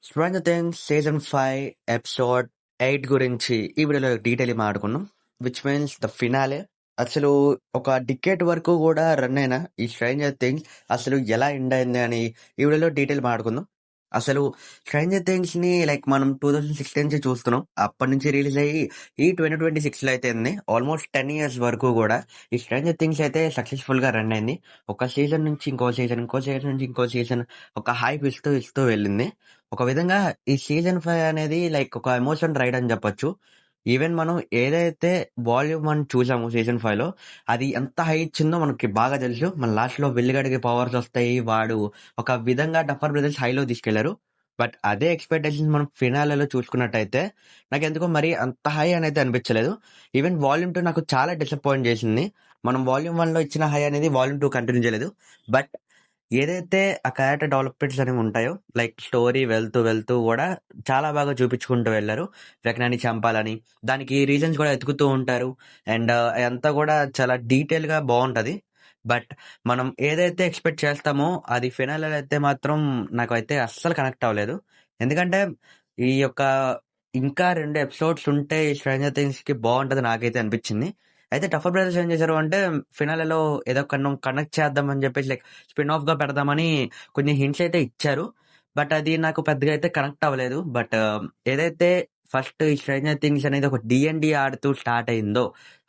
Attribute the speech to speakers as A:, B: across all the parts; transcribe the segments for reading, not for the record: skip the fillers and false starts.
A: 'Stranger things' season 5 episode 8 గురించి ఈ వీడియోలో డీటెయిల్‌గా మాట్లాడుకుందాం. Which means the finale. అసలు ఒక డికేడ్ వరకు గూడా రన్ అయిన ఈ 'స్ట్రేంజర్ థింగ్స్' అసలు ఎలా ఎండ్ అయింది అని ఈ వీడియోలో డీటెయిల్ మాట్లాడుకుందాం. అసలు 'స్ట్రేంజర్ థింగ్స్‌ని' లైక్ మనం 2016 నుంచి చూస్తున్నాం. అప్పటి నుంచి రిలీజ్ అయ్యి ఈ 2026లో అయితే అయింది. ఆల్మోస్ట్ 10 ఇయర్స్ వరకు గూడా ఈ 'స్ట్రేంజర్ థింగ్స్' అయితే సక్సెస్‌ఫుల్‌గా రన్ అయింది. ఒక సీజన్ నుంచి ఇంకో సీజన్, ఇంకో సీజన్ నుంచి ఇంకో సీజన్ ఒక హైప్ ఇస్తూ వెళ్ళింది. ఒక విధంగా ఈ సీజన్ 5 అనేది లైక్ ఒక ఎమోషన్ రైడ్ అని చెప్పొచ్చు. ఈవెన్ మనం ఏదైతే వాల్యూమ్ 1 చూసామో సీజన్ 5లో అది ఎంత హై ఇచ్చిందో మనకి బాగా తెలుసు. మన లాస్ట్‌లో విల్లుగాడికి పవర్స్ వస్తాయి. వాడు ఒక విధంగా 'డఫర్ బ్రదర్స్' హైలో తీసుకెళ్లారు. బట్ అదే ఎక్స్‌పెక్టేషన్స్ మనం ఫినాలేలో చూసుకున్నట్టయితే నాకెందుకో మరి అంత హై అనైతే అనిపించలేదు. ఈవెన్ వాల్యూమ్ 2 నాకు చాలా డిసప్పాయింట్ చేసింది. మనం వాల్యూమ్ 1లో ఇచ్చిన హై అనేది వాల్యూమ్ 2 కంటిన్యూ చేయలేదు. బట్ ఏదైతే ఆ క్యారెక్టర్ డెవలప్‌మెంట్స్ అనేవి ఉంటాయో, లైక్ స్టోరీ వెళ్తూ గూడా చాలా బాగా చూపించుకుంటూ వెళ్లారు. రెకనాని చంపాలని, దానికి రీజన్స్ గూడా ఎతుకుతూ ఉంటారు. అండ్ అదంతా గూడా చాలా డీటెయిల్‌గా బావుంటది. బట్ మనం ఏదైతే ఎక్స్‌పెక్ట్ చేస్తామో అది ఫినాలేలో అయితే మాత్రం నాకైతే అస్సలు కనెక్ట్ అవ్వలేదు. ఎందుకంటే ఈ యొక్క ఇంకా 2 ఎపిసోడ్స్ ఉంటే ఈ 'స్ట్రేంజర్ థింగ్స్‌కి' బావుంటది నాకైతే అనిపించింది. అయితే 'టఫర్ బ్రదర్స్' ఏం చేశారు అంటే ఫినాలేలో ఏదో కనెక్ట్ చేద్దాం అని చెప్పేసి లైక్ స్పిన్ ఆఫ్‌గా పెడదామని కొన్ని హింట్స్ అయితే ఇచ్చారు. బట్ అది నాకు పెద్దగా అయితే కనెక్ట్ అవ్వలేదు. బట్ ఏదైతే ఫస్ట్ ఈ 'స్ట్రేంజర్ థింగ్స్' అనేది ఒక డీఎన్‌డీ ఆడుతూ స్టార్ట్ అయిందో,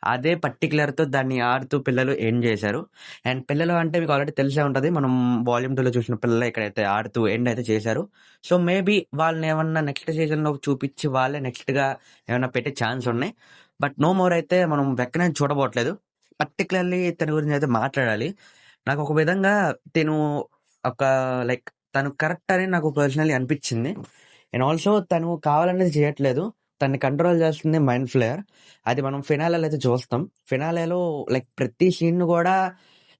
A: అదే పర్టిక్యులర్‌తో దాన్ని ఆడుతూ పిల్లలు ఎండ్ చేశారు. అండ్ పిల్లలు అంటే మీకు ఆల్రెడీ తెలిసే ఉంటది. మనం వాల్యూమ్ 2లో చూసిన పిల్లలే ఇక్కడైతే ఆడుతూ ఎండ్ అయితే చేశారు. సో, మేబీ వాళ్ళనేమన్నా నెక్స్ట్ సీజన్‌లో చూపిచ్చి వాళ్ళే నెక్స్ట్‌గా ఏమన్నా పెట్టే ఛాన్స్ ఉన్నాయి. బట్ నో మోర్ అయితే మనం వెక్కనే చూడబోట్లేదు. పర్టిక్యులర్‌లీ తన గురించి అయితే మాట్లాడాలి. నాకొక విధంగా తిను ఒక లైక్ తను కరెక్ట్ అని నాకు పర్సనల్లీ అనిపిచ్చింది. అండ్ ఆల్సో తను కావాలనేది చేయట్లేదు. తనని కంట్రోల్ చేస్తుంది మైండ్ ఫ్లేయర్. అది మనం ఫినాలేలో అయితే చూస్తాం. ఫినాలేలో లైక్ ప్రతి సీన్‌ని గూడా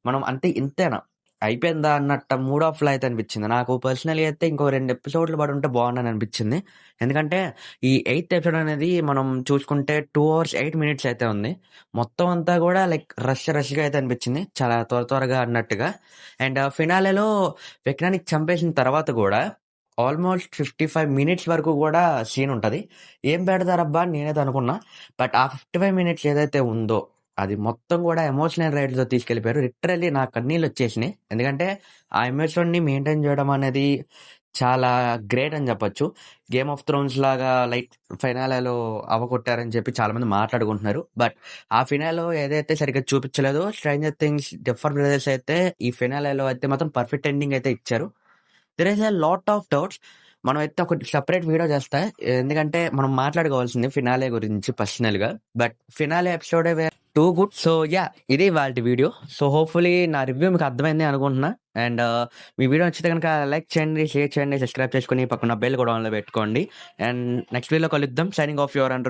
A: మనం అంటే ఇంతేనా? అయిపోయిందా అన్నట్ట మూడ్ ఆఫ్‌లో అయితే అనిపిచ్చింది. నాకు పర్సనల్లీ అయితే ఇంకో 2 ఎపిసోడ్‌లు పడుంటే బావుండని అనిపిచ్చింది. ఎందుకంటే ఈ 8థ్ ఎపిసోడ్ అనేది మనం చూసుకుంటే 2 అవర్స్ 8 మినిట్స్ అయితే ఉంది. మొత్తం అంతా గూడా లైక్ రష్‌గా అయితే అనిపిచ్చింది. చాలా త్వరగా అన్నట్టుగా. అండ్ ఫినాలేలో విక్రాంత్‌ని చంపేసిన తర్వాత గూడా ఆల్మోస్ట్ 55 మినిట్స్ వరకు గూడా సీన్ ఉంటది. ఏం పెడతారబ్బా అని నేనైతే అనుకున్నా. బట్ ఆ 55 మినిట్స్ ఏదైతే ఉందో అది మొత్తం గూడా ఎమోషనల్ రైడ్‌తో తీసుకెళ్ళిపోయారు. లిటరల్లీ నాకు కన్నీళ్లొచ్చేసినాయి. ఎందుకంటే ఆ ఎమోషన్‌ని మెయింటైన్ చేయడం అనేది చాలా గ్రేట్ అని చెప్పొచ్చు. 'గేమ్ ఆఫ్ థ్రోన్స్' లాగా లైక్ ఫినాలేలో అవ్వగొట్టారని చెప్పి చాలామంది మాట్లాడుకుంటున్నారు. బట్ ఆ ఫినాలేలో ఏదైతే సరిగ్గా చూపించలేదో 'స్ట్రేంజర్ థింగ్స్' 'డఫర్ బ్రదర్స్' అయితే ఈ ఫినాలేలో అయితే మాత్రం పర్ఫెక్ట్ ఎండింగ్ అయితే ఇచ్చారు. There is a lot of doubts. మనమైతే ఒకటి సెపరేట్ వీడియో చేస్తా. ఎందుకంటే మనం మాట్లాడుకోవాల్సింది ఫినాలే గురించి పర్సనల్‌గా. బట్ ఫినాలే ఎపిసోడే టూ గుడ్. So, yeah! ఇది ఇవాల్టి వీడియో. సో, హోప్‌ఫుల్లీ నా రివ్యూ మీకు అర్థమైంది అనుకుంటున్నా. అండ్ మీ వీడియో నచ్చితే గనుక లైక్ చేయండి, షేర్ చేయండి, సబ్స్క్రైబ్ చేసుకొని పక్కన బెల్ కూడా ఆన్‌లో పెట్టుకోండి. అండ్ నెక్స్ట్ వీడియోలో కలుద్దాం. Signing off your under